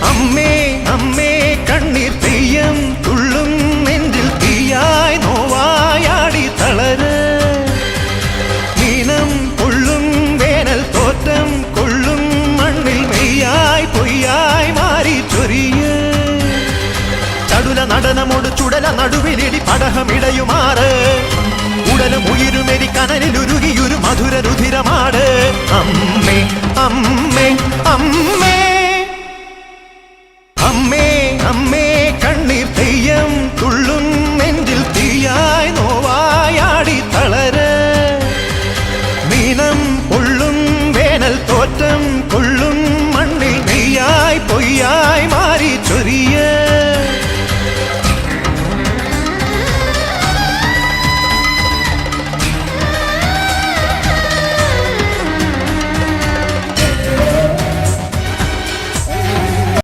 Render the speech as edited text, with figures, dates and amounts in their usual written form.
അമ്മേ അമ്മേ കണ്ണീർ തെയ്യം തുള്ളും നെഞ്ചിൽ തീയായി നോവായാടി തളര് നീനം കൊള്ളും വേനൽ തോറ്റം കൊള്ളും മണ്ണിൽ മെയ്യായി പൊയ്യായി മാറി ചൊരിയ് ചടുല നടനമോട് ചുടല നടുവിലിടി പടഹമിടയുമാറ് ഉടലും ഉയിരുമെരി കനലിലുരുകിയൊരു മധുര രുധിരമാട് അമ്മേ അമ്മേ അമ്മ